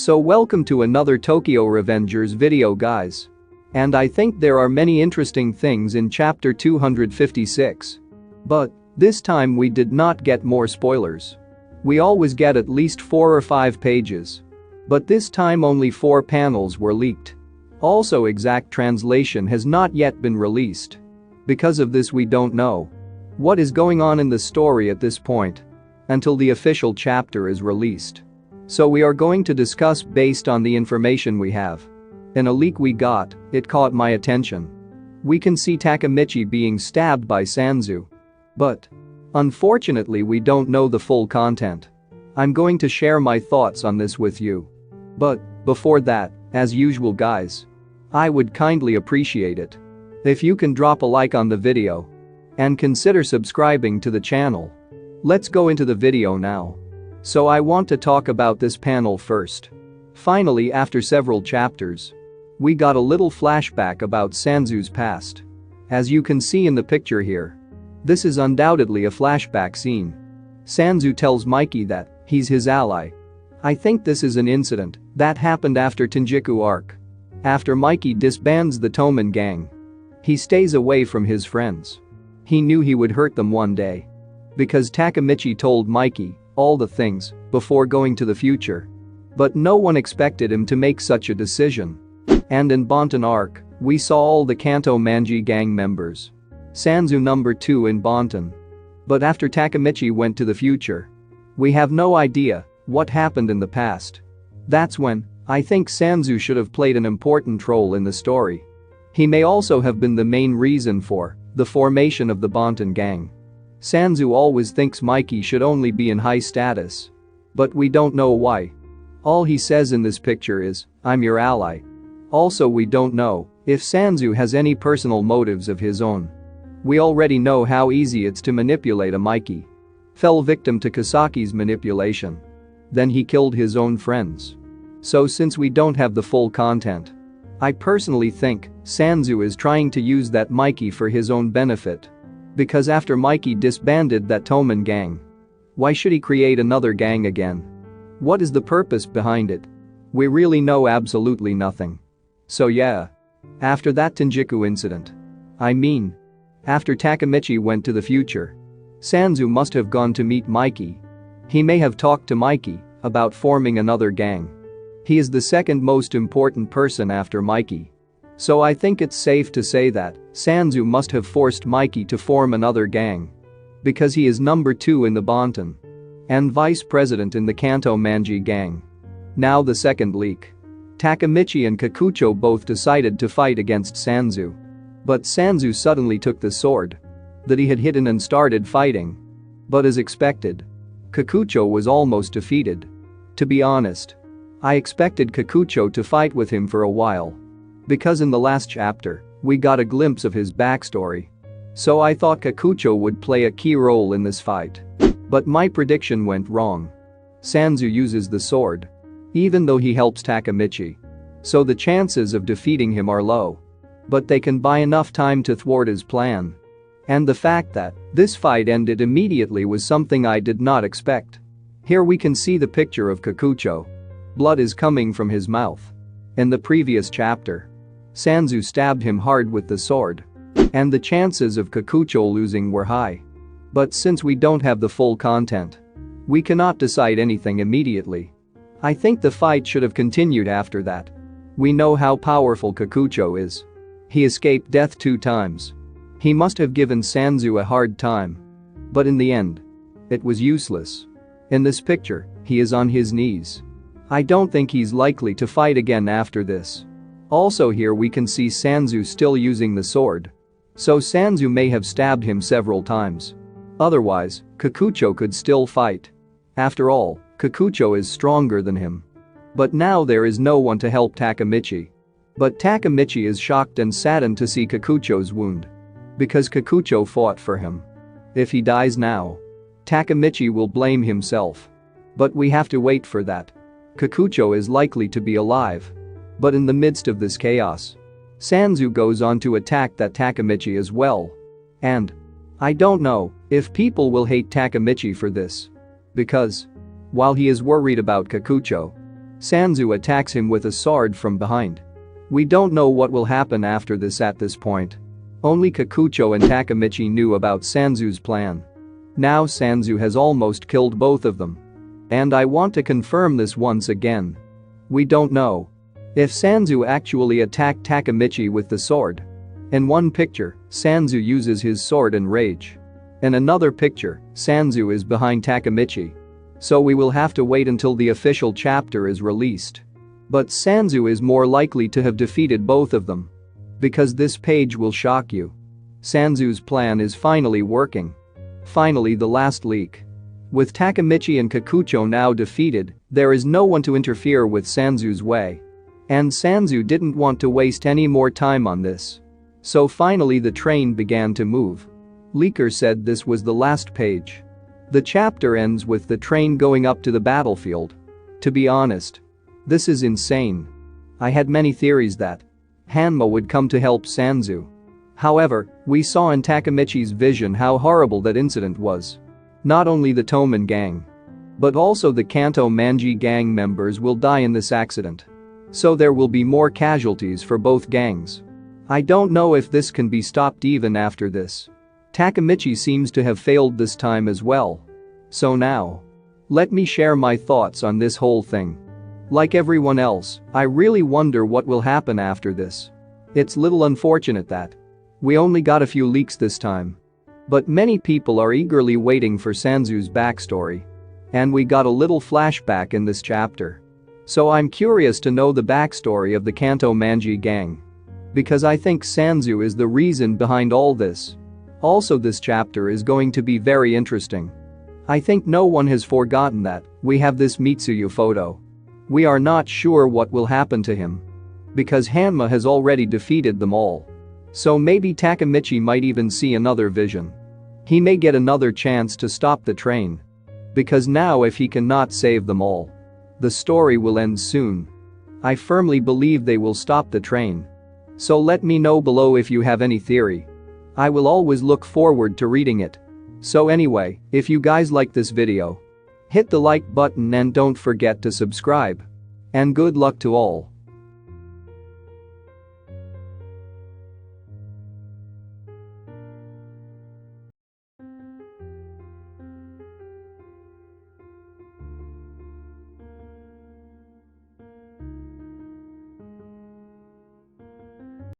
So welcome to another Tokyo Revengers video, guys. And I think there are many interesting things in chapter 256. But this time we did not get more spoilers. We always get at least 4 or 5 pages. But this time only 4 panels were leaked. Also, exact translation has not yet been released. Because of this, we don't know what is going on in the story at this point until the official chapter is released. So we are going to discuss based on the information we have. In a leak we got, it caught my attention. We can see Takemichi being stabbed by Sanzu. But unfortunately we don't know the full content. I'm going to share my thoughts on this with you. But before that, as usual guys, I would kindly appreciate it if you can drop a like on the video and consider subscribing to the channel. Let's go into the video now. So I want to talk about this panel first. Finally, after several chapters, we got a little flashback about Sanzu's past. As you can see in the picture here, this is undoubtedly a flashback scene. Sanzu tells Mikey that he's his ally. I think this is an incident that happened after Tenjiku arc. After Mikey disbands the Toman gang, he stays away from his friends. He knew he would hurt them one day. Because Takemichi told Mikey all the things before going to the future. But no one expected him to make such a decision. And in Bonton arc, we saw all the Kanto Manji gang members. Sanzu number 2 in Bonton. But after Takemichi went to the future, we have no idea what happened in the past. That's when I think Sanzu should have played an important role in the story. He may also have been the main reason for the formation of the Bonton gang. Sanzu always thinks Mikey should only be in high status. But we don't know why. All he says in this picture is, "I'm your ally." Also, we don't know if Sanzu has any personal motives of his own. We already know how easy it's to manipulate a Mikey. Fell victim to Kasaki's manipulation. Then he killed his own friends. So since we don't have the full content, I personally think Sanzu is trying to use that Mikey for his own benefit. Because after Mikey disbanded that Toman gang, why should he create another gang again? What is the purpose behind it? We really know absolutely nothing. So yeah. After that Tenjiku incident, after Takemichi went to the future, Sanzu must have gone to meet Mikey. He may have talked to Mikey about forming another gang. He is the second most important person after Mikey. So I think it's safe to say that Sanzu must have forced Mikey to form another gang. Because he is number 2 in the Bonton and vice president in the Kanto Manji gang. Now the second leak. Takemichi and Kikucho both decided to fight against Sanzu. But Sanzu suddenly took the sword that he had hidden and started fighting. But as expected, Kikucho was almost defeated. To be honest, I expected Kikucho to fight with him for a while. Because in the last chapter, we got a glimpse of his backstory. So I thought Kikucho would play a key role in this fight. But my prediction went wrong. Sanzu uses the sword, even though he helps Takemichi. So the chances of defeating him are low. But they can buy enough time to thwart his plan. And the fact that this fight ended immediately was something I did not expect. Here we can see the picture of Kikucho. Blood is coming from his mouth. In the previous chapter, Sanzu stabbed him hard with the sword. And the chances of Kikucho losing were high. But since we don't have the full content, we cannot decide anything immediately. I think the fight should have continued after that. We know how powerful Kikucho is. He escaped death 2 times. He must have given Sanzu a hard time. But in the end, it was useless. In this picture, he is on his knees. I don't think he's likely to fight again after this. Also here we can see Sanzu still using the sword. So Sanzu may have stabbed him several times. Otherwise, Kikucho could still fight. After all, Kikucho is stronger than him. But now there is no one to help Takemichi. But Takemichi is shocked and saddened to see Kikucho's wound. Because Kikucho fought for him. If he dies now, Takemichi will blame himself. But we have to wait for that. Kikucho is likely to be alive. But in the midst of this chaos, Sanzu goes on to attack that Takemichi as well. And I don't know if people will hate Takemichi for this. Because while he is worried about Kikucho, Sanzu attacks him with a sword from behind. We don't know what will happen after this at this point. Only Kikucho and Takemichi knew about Sanzu's plan. Now Sanzu has almost killed both of them. And I want to confirm this once again. We don't know if Sanzu actually attacked Takemichi with the sword. In one picture, Sanzu uses his sword in rage. In another picture, Sanzu is behind Takemichi. So we will have to wait until the official chapter is released. But Sanzu is more likely to have defeated both of them. Because this page will shock you. Sanzu's plan is finally working. Finally, the last leak. With Takemichi and Kikucho now defeated, there is no one to interfere with Sanzu's way. And Sanzu didn't want to waste any more time on this. So finally the train began to move. Leaker said this was the last page. The chapter ends with the train going up to the battlefield. To be honest, this is insane. I had many theories that Hanma would come to help Sanzu. However, we saw in Takemichi's vision how horrible that incident was. Not only the Toman gang, but also the Kanto Manji gang members will die in this accident. So there will be more casualties for both gangs. I don't know if this can be stopped even after this. Takemichi seems to have failed this time as well. So now, let me share my thoughts on this whole thing. Like everyone else, I really wonder what will happen after this. It's little unfortunate that we only got a few leaks this time. But many people are eagerly waiting for Sanzu's backstory. And we got a little flashback in this chapter. So I'm curious to know the backstory of the Kanto Manji gang. Because I think Sanzu is the reason behind all this. Also, this chapter is going to be very interesting. I think no one has forgotten that we have this Mitsuyu photo. We are not sure what will happen to him. Because Hanma has already defeated them all. So maybe Takemichi might even see another vision. He may get another chance to stop the train. Because now if he cannot save them all, the story will end soon. I firmly believe they will stop the train. So let me know below if you have any theory. I will always look forward to reading it. So anyway, if you guys like this video, hit the like button and don't forget to subscribe. And good luck to all.